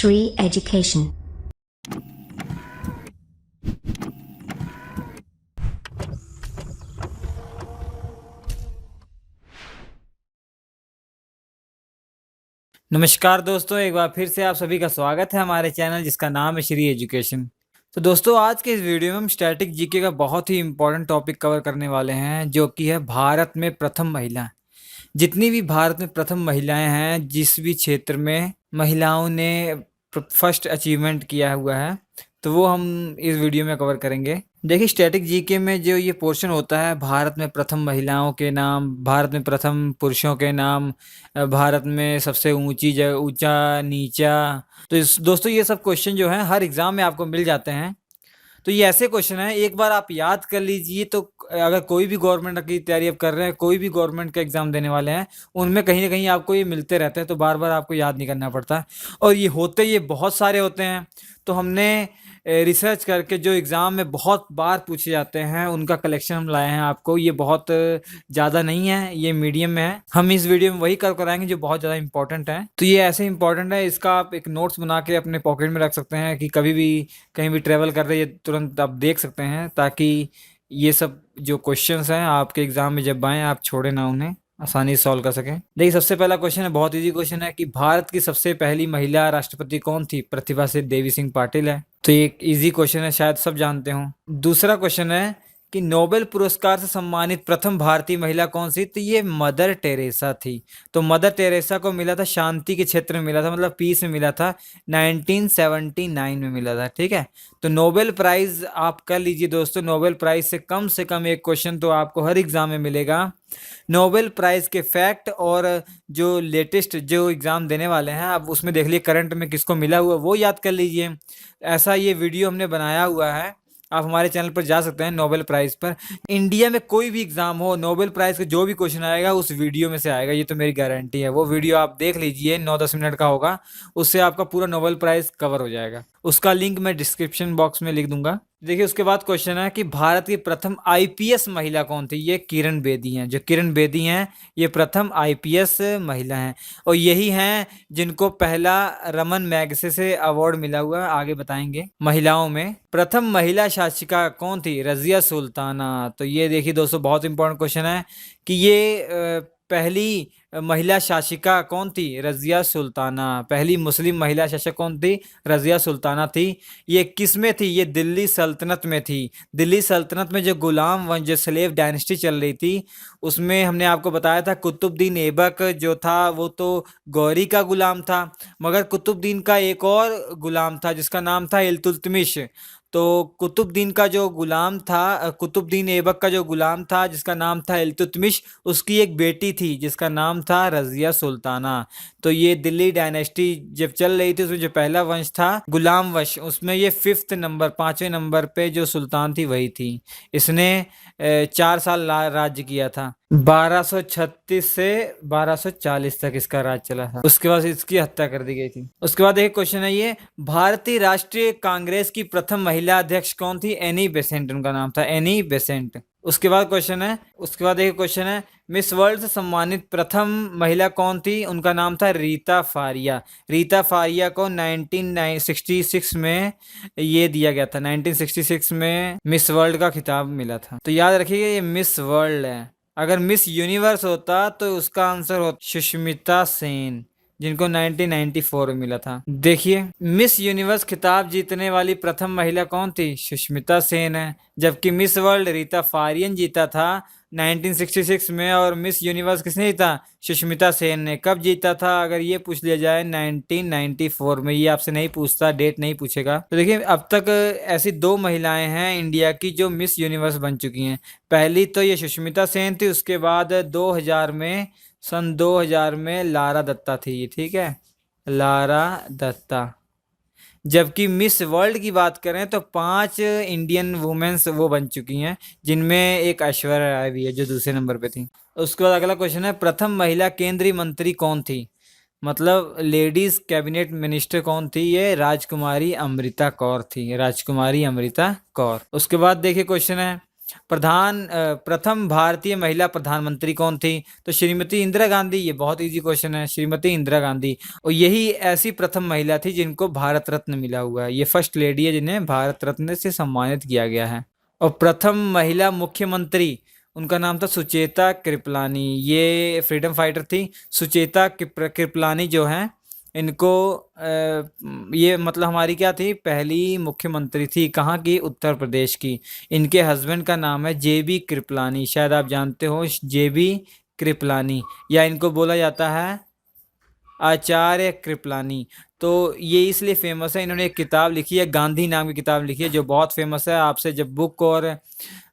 Shri Education। नमस्कार दोस्तों, एक बार फिर से आप सभी का स्वागत है हमारे चैनल जिसका नाम है श्री एजुकेशन। तो दोस्तों, आज के इस वीडियो में हम स्टैटिक जीके का बहुत ही इंपॉर्टेंट टॉपिक कवर करने वाले हैं, जो कि है भारत में प्रथम महिला। जितनी भी भारत में प्रथम महिलाएं हैं, जिस भी क्षेत्र में महिलाओं ने फर्स्ट अचीवमेंट किया हुआ है, तो वो हम इस वीडियो में कवर करेंगे। देखिए, स्टैटिक जीके में जो ये पोर्शन होता है, भारत में प्रथम महिलाओं के नाम, भारत में प्रथम पुरुषों के नाम, भारत में सबसे ऊंची जगह, ऊंचा नीचा। तो दोस्तों, ये सब क्वेश्चन जो हैं हर एग्जाम में आपको मिल जाते हैं। तो ये ऐसे क्वेश्चन हैं, एक बार आप याद कर लीजिए, तो अगर कोई भी गवर्नमेंट की तैयारी आप कर रहे हैं, कोई भी गवर्नमेंट का एग्जाम देने वाले हैं, उनमें कहीं ना कहीं आपको ये मिलते रहते हैं, तो बार बार आपको याद नहीं करना पड़ता। और ये बहुत सारे होते हैं। तो हमने रिसर्च करके जो एग्ज़ाम में बहुत बार पूछे जाते हैं, उनका कलेक्शन हम लाए हैं आपको। ये बहुत ज़्यादा नहीं है, ये मीडियम में है। हम इस वीडियो में वही कर कराएंगे जो बहुत ज़्यादा इंपॉर्टेंट है। तो ये ऐसे इंपॉर्टेंट है, इसका आप एक नोट्स बना के अपने पॉकेट में रख सकते हैं कि कभी भी कहीं भी ट्रेवल कर रहे हैं, तुरंत आप देख सकते हैं, ताकि ये सब जो क्वेश्चंस हैं आपके एग्जाम में जब आएँ, आप छोड़े ना उन्हें, आसानी से सॉल्व कर सकें। देखिए, सबसे पहला क्वेश्चन है, बहुत इजी क्वेश्चन है कि भारत की सबसे पहली महिला राष्ट्रपति कौन थी? प्रतिभा से देवी सिंह पाटिल है। तो ये एक इजी क्वेश्चन है, शायद सब जानते हो। दूसरा क्वेश्चन है कि नोबेल पुरस्कार से सम्मानित प्रथम भारतीय महिला कौन सी? तो ये मदर टेरेसा थी। तो मदर टेरेसा को मिला था शांति के क्षेत्र में मिला था, मतलब पीस में मिला था, 1979 में मिला था। ठीक है, तो नोबेल प्राइज आप कर लीजिए दोस्तों। नोबेल प्राइज से कम एक क्वेश्चन तो आपको हर एग्जाम में मिलेगा। नोबेल प्राइज के फैक्ट और जो लेटेस्ट जो एग्जाम देने वाले हैं, आप उसमें देख लीजिए करंट में किसको मिला हुआ, वो याद कर लीजिए। ऐसा ये वीडियो हमने बनाया हुआ है, आप हमारे चैनल पर जा सकते हैं। नोबेल प्राइज पर इंडिया में कोई भी एग्जाम हो, नोबेल प्राइज का जो भी क्वेश्चन आएगा उस वीडियो में से आएगा, ये तो मेरी गारंटी है। वो वीडियो आप देख लीजिए, 9-10 मिनट का होगा, उससे आपका पूरा नोबेल प्राइज कवर हो जाएगा। उसका लिंक मैं डिस्क्रिप्शन बॉक्स में लिख दूंगा। देखिए, उसके बाद क्वेश्चन है कि भारत की प्रथम आईपीएस महिला कौन थी? ये किरण बेदी हैं। जो किरण बेदी हैं, ये प्रथम आईपीएस महिला हैं, और यही हैं जिनको पहला रमन मैगसेसे से अवार्ड मिला हुआ है। आगे बताएंगे। महिलाओं में प्रथम महिला शासिका कौन थी? रजिया सुल्ताना। तो ये देखिए दोस्तों, बहुत इंपॉर्टेंट क्वेश्चन है कि ये पहली महिला शासिका कौन थी? रजिया सुल्ताना। पहली मुस्लिम महिला शासक कौन थी? रजिया सुल्ताना थी। ये किस में थी? ये दिल्ली सल्तनत में थी। दिल्ली सल्तनत में जो गुलाम वंश, जो स्लेव डायनेस्टी चल रही थी, उसमें हमने आपको बताया था कुतुबुद्दीन ऐबक जो था, वो तो गौरी का गुलाम था, मगर कुतुबुद्दीन का एक और गुलाम था जिसका नाम था इल्तुतमिश। तो कुतुबुद्दीन का जो गुलाम था, कुतुबुद्दीन ऐबक का जो गुलाम था जिसका नाम था इल्तुतमिश, उसकी एक बेटी थी जिसका नाम था रजिया सुल्ताना। तो ये दिल्ली डायनेस्टी जब चल रही थी, उसमें जो पहला वंश था गुलाम वंश, उसमें ये 5वें नंबर पे जो सुल्तान थी वही थी। इसने 4 साल राज्य किया था। 1236 से 1240 तक इसका राज चला था। उसके बाद इसकी हत्या कर दी गई थी। उसके बाद एक क्वेश्चन है ये, भारतीय राष्ट्रीय कांग्रेस की प्रथम महिला अध्यक्ष कौन थी? एनी बेसेंट उनका नाम था, एनी बेसेंट। उसके बाद एक क्वेश्चन है, मिस वर्ल्ड से सम्मानित प्रथम महिला कौन थी? उनका नाम था रीता फारिया। रीता फारिया को 1966 में ये दिया गया था, 1966 में मिस वर्ल्ड का खिताब मिला था। तो याद रखिएगा, ये मिस वर्ल्ड है। अगर मिस यूनिवर्स होता तो उसका आंसर होता सुष्मिता सेन, जिनको 1994 में मिला था। देखिए, मिस यूनिवर्स खिताब जीतने वाली प्रथम महिला कौन थी? सुष्मिता सेन है। जबकि मिस वर्ल्ड रीता फारियन जीता था 1966 में, और मिस यूनिवर्स किसने जीता? सुष्मिता सेन ने। कब जीता था अगर ये पूछ लिया जाए? 1994 में। ये आपसे नहीं पूछता, डेट नहीं पूछेगा। तो देखिए, अब तक ऐसी 2 महिलाएं हैं इंडिया की जो मिस यूनिवर्स बन चुकी हैं। पहली तो ये सुष्मिता सेन थी, उसके बाद 2000 में, सन 2000 में लारा दत्ता थी ये। ठीक है, लारा दत्ता। जबकि मिस वर्ल्ड की बात करें तो 5 इंडियन वुमेन्स वो बन चुकी हैं, जिनमें एक ऐश्वर्या राय भी है जो दूसरे नंबर पे थी। उसके बाद अगला क्वेश्चन है, प्रथम महिला केंद्रीय मंत्री कौन थी? मतलब लेडीज कैबिनेट मिनिस्टर कौन थी? ये राजकुमारी अमृता कौर थी, राजकुमारी अमृता कौर। उसके बाद देखिए क्वेश्चन है प्रथम भारतीय महिला प्रधानमंत्री कौन थी? तो श्रीमती इंदिरा गांधी। ये बहुत इजी क्वेश्चन है, श्रीमती इंदिरा गांधी। और यही ऐसी प्रथम महिला थी जिनको भारत रत्न मिला हुआ है। ये फर्स्ट लेडी है जिन्हें भारत रत्न से सम्मानित किया गया है। और प्रथम महिला मुख्यमंत्री, उनका नाम था सुचेता कृपलानी। ये फ्रीडम फाइटर थी। सुचेता कृपलानी जो हैं, इनको ये मतलब हमारी क्या थी, पहली मुख्यमंत्री थी। कहाँ की? उत्तर प्रदेश की। इनके हस्बैंड का नाम है जेबी कृपलानी, शायद आप जानते हो जेबी कृपलानी, या इनको बोला जाता है आचार्य कृपलानी। तो ये इसलिए फेमस है, इन्होंने एक किताब लिखी है, गांधी नाम की किताब लिखी है, जो बहुत फेमस है। आपसे जब बुक और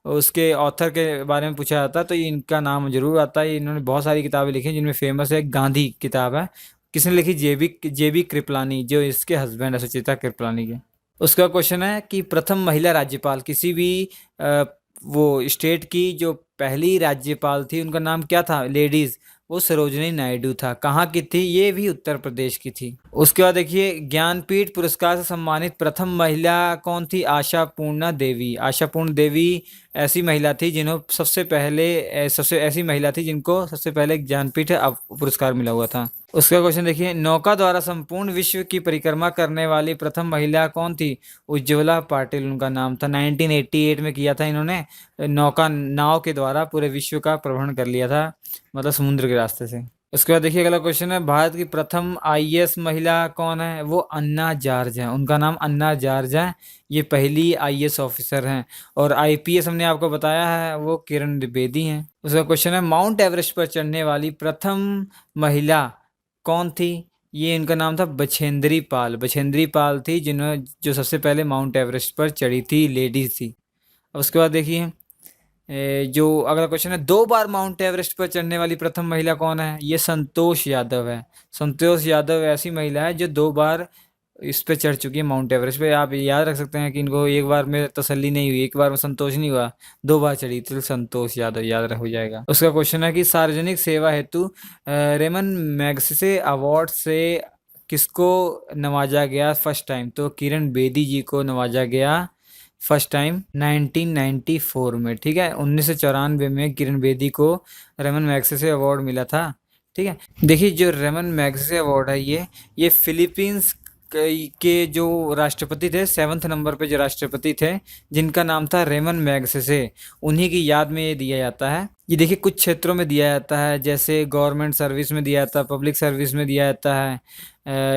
उसके ऑथर के बारे में पूछा जाता है तो इनका नाम जरूर आता है। इन्होंने बहुत सारी किताबें लिखी हैं जिनमें फेमस है गांधी किताब है। किसने लिखी? जेबी कृपलानी, जो इसके हस्बैंड है सुचिता कृपलानी के। उसका क्वेश्चन है कि प्रथम महिला राज्यपाल, किसी भी वो स्टेट की जो पहली राज्यपाल थी उनका नाम क्या था? लेडीज, वो सरोजिनी नायडू था। कहाँ की थी? ये भी उत्तर प्रदेश की थी। उसके बाद देखिए, ज्ञानपीठ पुरस्कार से सम्मानित प्रथम महिला कौन थी? आशा पूर्णा देवी। आशा पूर्ण देवी ऐसी महिला थी जिन्हों सबसे ऐसी महिला थी जिनको सबसे पहले ज्ञानपीठ पुरस्कार मिला हुआ था। उसका क्वेश्चन देखिए, नौका द्वारा संपूर्ण विश्व की परिक्रमा करने वाली प्रथम महिला कौन थी? उज्ज्वला पाटिल उनका नाम था। 1988 में किया था इन्होंने। नाव के द्वारा पूरे विश्व का भ्रमण कर लिया था, मतलब समुद्र के रास्ते से। उसके बाद देखिए अगला क्वेश्चन है, भारत की प्रथम आईएएस महिला कौन है? वो अन्ना जार्ज है। उनका नाम अन्ना जार्ज है। ये पहली आईएएस ऑफिसर हैं। और आईपीएस हमने आपको बताया है, वो किरण द्विवेदी हैं। उसका क्वेश्चन है, माउंट एवरेस्ट पर चढ़ने वाली प्रथम महिला कौन थी? ये इनका नाम था बछेंद्री पाल। बछेंद्री पाल थी जो सबसे पहले माउंट एवरेस्ट पर चढ़ी थी, लेडीज थी। उसके बाद देखिए, जो अगला क्वेश्चन है, 2 बार माउंट एवरेस्ट पर चढ़ने वाली प्रथम महिला कौन है? ये संतोष यादव है। संतोष यादव ऐसी महिला है जो 2 बार इस पे चढ़ चुकी है, माउंट एवरेस्ट पे। आप याद रख सकते हैं कि इनको एक बार में तसल्ली नहीं हुई, एक बार में संतोष नहीं हुआ, 2 बार चढ़ी थी। संतोष यादव याद रख हो जाएगा। उसका क्वेश्चन है कि सार्वजनिक सेवा हेतु रेमन मैग्सेसे अवार्ड से किसको नवाजा गया फर्स्ट टाइम? तो किरण बेदी जी को नवाजा गया फर्स्ट टाइम 1994 में। ठीक है, 1994 में किरण बेदी को रेमन मैग्सेसे अवार्ड मिला था। ठीक है, देखिए जो रेमन मैग्सेसे अवार्ड है, ये फिलीपींस के जो राष्ट्रपति थे, 7th नंबर पे जो राष्ट्रपति थे, जिनका नाम था रेमन मैग्सेसे, उन्हीं की याद में ये दिया जाता है। ये देखिए कुछ क्षेत्रों में दिया जाता है, जैसे गवर्नमेंट सर्विस में दिया जाता है, पब्लिक सर्विस में दिया जाता है।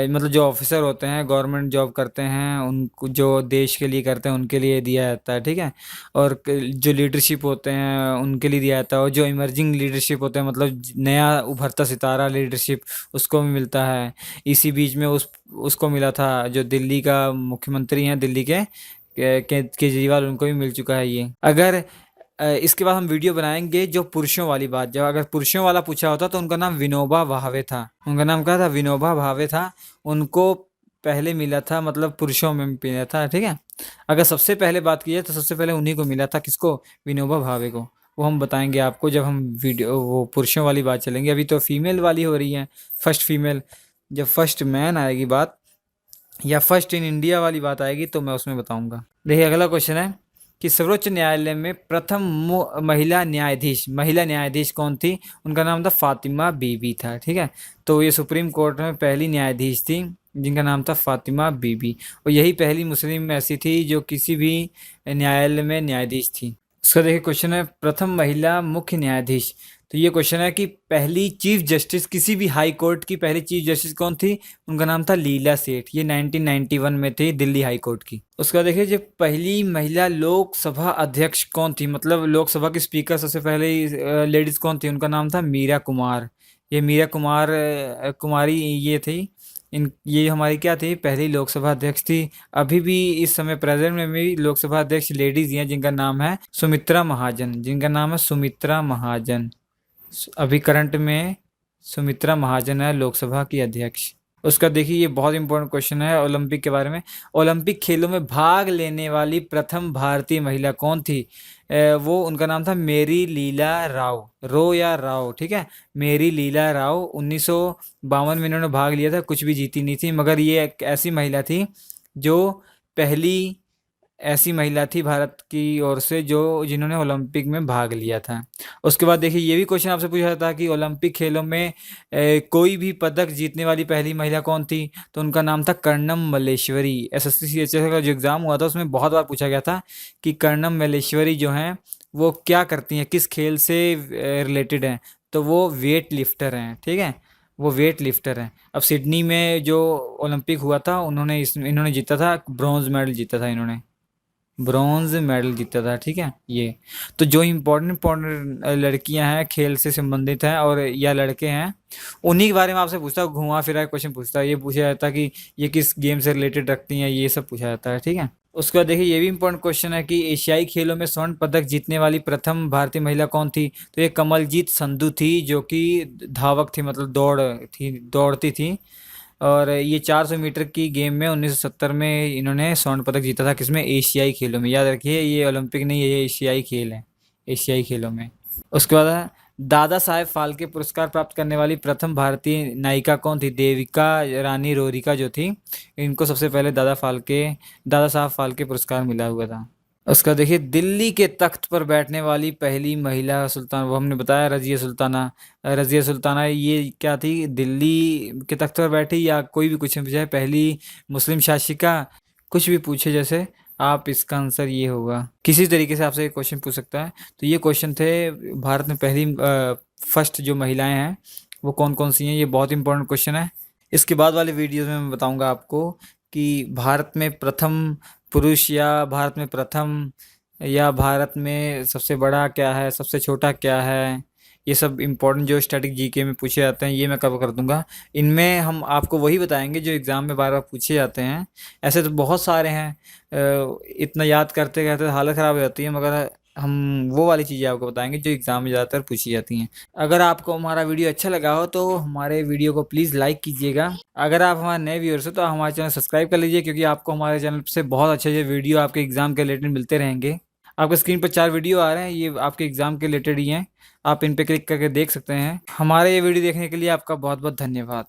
मतलब जो ऑफिसर होते हैं, गवर्नमेंट जॉब करते हैं, उनको जो देश के लिए करते हैं उनके लिए दिया जाता है। ठीक है, और जो लीडरशिप होते हैं उनके लिए दिया जाता है। और जो इमर्जिंग लीडरशिप होते हैं, मतलब नया उभरता सितारा लीडरशिप, उसको भी मिलता है। इसी बीच में उसको मिला था जो दिल्ली का मुख्यमंत्री हैं, दिल्ली के केजरीवाल, उनको भी मिल चुका है ये। अगर इसके बाद हम वीडियो बनाएंगे जो पुरुषों वाली बात, जब अगर पुरुषों वाला पूछा होता तो उनका नाम विनोबा भावे था। उनका नाम क्या था? विनोबा भावे था। उनको पहले मिला था, मतलब पुरुषों में मिला था। ठीक है, अगर सबसे पहले बात की जाए तो सबसे पहले उन्हीं को मिला था। किसको? विनोबा भावे को। वो हम बताएंगे आपको जब हम वीडियो वो पुरुषों वाली बात चलेंगे। अभी तो फीमेल वाली हो रही है, फर्स्ट फीमेल। जब फर्स्ट मैन आएगी बात, या फर्स्ट इन इंडिया वाली बात आएगी, तो मैं उसमें बताऊंगा। देखिए अगला क्वेश्चन है कि सर्वोच्च न्यायालय में प्रथम महिला न्यायाधीश कौन थी? उनका नाम था फातिमा बीबी था। ठीक है, तो ये सुप्रीम कोर्ट में पहली न्यायाधीश थी जिनका नाम था फातिमा बीबी। और यही पहली मुस्लिम ऐसी थी जो किसी भी न्यायालय में न्यायाधीश थी। इसका देखिए क्वेश्चन है, प्रथम महिला मुख्य न्यायाधीश। तो ये क्वेश्चन है कि पहली चीफ जस्टिस, किसी भी हाई कोर्ट की पहली चीफ जस्टिस कौन थी? उनका नाम था लीला सेठ। ये 1991 में थी, दिल्ली हाई कोर्ट की। उसका देखिए, जो पहली महिला लोकसभा अध्यक्ष कौन थी, मतलब लोकसभा की स्पीकर सबसे पहले लेडीज कौन थी? उनका नाम था मीरा कुमार। ये मीरा कुमारी ये थी। ये हमारी क्या थी? पहली लोकसभा अध्यक्ष थी। अभी भी इस समय प्रेजेंट में भी लोकसभा अध्यक्ष लेडीज हैं, जिनका नाम है सुमित्रा महाजन। जिनका नाम है सुमित्रा महाजन। अभी करंट में सुमित्रा महाजन है लोकसभा की अध्यक्ष। उसका देखिए, ये बहुत इंपॉर्टेंट क्वेश्चन है ओलंपिक के बारे में। ओलंपिक खेलों में भाग लेने वाली प्रथम भारतीय महिला कौन थी? वो उनका नाम था मेरी लीला राव। रो या राव, ठीक है, मेरी लीला राव। 1952 में इन्होंने भाग लिया था, कुछ भी जीती नहीं थी, मगर ये एक ऐसी महिला थी जो पहली ऐसी महिला थी भारत की ओर से जो जिन्होंने ओलंपिक में भाग लिया था। उसके बाद देखिए ये भी क्वेश्चन आपसे पूछा था कि ओलंपिक खेलों में कोई भी पदक जीतने वाली पहली महिला कौन थी, तो उनका नाम था कर्णम मल्लेश्वरी। एसएससी सीएचएस का जो एग्ज़ाम हुआ था उसमें बहुत बार पूछा गया था कि कर्णम मल्लेश्वरी जो हैं वो क्या करती हैं, किस खेल से रिलेटेड हैं, तो वो वेट लिफ्टर हैं। ठीक है, वो वेट लिफ्टर हैं। अब सिडनी में जो ओलंपिक हुआ था इन्होंने जीता था, ब्रॉन्ज मेडल जीता था, इन्होंने ब्रॉन्ज मेडल जीता था। ठीक है, ये तो जो इम्पोर्टेंट इम्पोर्टेंट लड़कियां हैं खेल से संबंधित हैं और या लड़के हैं, उन्हीं के बारे में आपसे पूछता हूँ, घुमा फिरा क्वेश्चन पूछता है। ये पूछा जाता है कि ये किस गेम से रिलेटेड रखती हैं, ये सब पूछा जाता है। ठीक है, उसके बाद देखिए ये भी इम्पोर्टेंट क्वेश्चन है कि एशियाई खेलों में स्वर्ण पदक जीतने वाली प्रथम भारतीय महिला कौन थी, तो ये कमलजीत संधू थी, जो कि धावक थी, मतलब दौड़ती थी। और ये 400 मीटर की गेम में 1970 में इन्होंने स्वर्ण पदक जीता था, किसमें, एशियाई खेलों में। याद रखिए ये ओलंपिक नहीं है, ये एशियाई खेल है, एशियाई खेलों में। उसके बाद है, दादा साहेब फाल्के पुरस्कार प्राप्त करने वाली प्रथम भारतीय नायिका कौन थी, देविका रानी रोरिका जो थी, इनको सबसे पहले दादा साहब फाल्के पुरस्कार मिला हुआ था। उसका देखिए दिल्ली के तख्त पर बैठने वाली पहली महिला सुल्तान, वो हमने बताया रजिया सुल्ताना। रजिया सुल्ताना ये क्या थी, दिल्ली के तख्त पर बैठी या कोई भी कुछ पूछे, पहली मुस्लिम शासिका, कुछ भी पूछे जैसे आप, इसका आंसर ये होगा। किसी तरीके से आपसे ये क्वेश्चन पूछ सकता है। तो ये क्वेश्चन थे भारत में पहली फर्स्ट जो महिलाएं हैं वो कौन कौन सी हैं, ये बहुत इंपॉर्टेंट क्वेश्चन है। इसके बाद वाले वीडियोस में मैं बताऊंगा आपको कि भारत में प्रथम पुरुष या भारत में प्रथम या भारत में सबसे बड़ा क्या है, सबसे छोटा क्या है, ये सब इम्पोर्टेंट जो स्टैटिक जीके में पूछे जाते हैं ये मैं कवर कर दूंगा। इनमें हम आपको वही बताएंगे जो एग्ज़ाम में बार बार पूछे जाते हैं। ऐसे तो बहुत सारे हैं, इतना याद करते करते हालत ख़राब हो जाती है, मगर हम वो वाली चीज़ें आपको बताएंगे जो एग्ज़ाम में ज़्यादातर पूछी जाती हैं। अगर आपको हमारा वीडियो अच्छा लगा हो तो हमारे वीडियो को प्लीज़ लाइक कीजिएगा। अगर आप हमारे नए व्यूअर्स हो तो हमारे चैनल सब्सक्राइब कर लीजिए, क्योंकि आपको हमारे चैनल से बहुत अच्छे अच्छे वीडियो आपके एग्ज़ाम के रिलेटेड मिलते रहेंगे। आपके स्क्रीन पर 4 वीडियो आ रहे हैं, ये आपके एग्ज़ाम के रिलेटेड ही हैं, आप इन पे क्लिक करके देख सकते हैं। हमारे ये वीडियो देखने के लिए आपका बहुत बहुत धन्यवाद।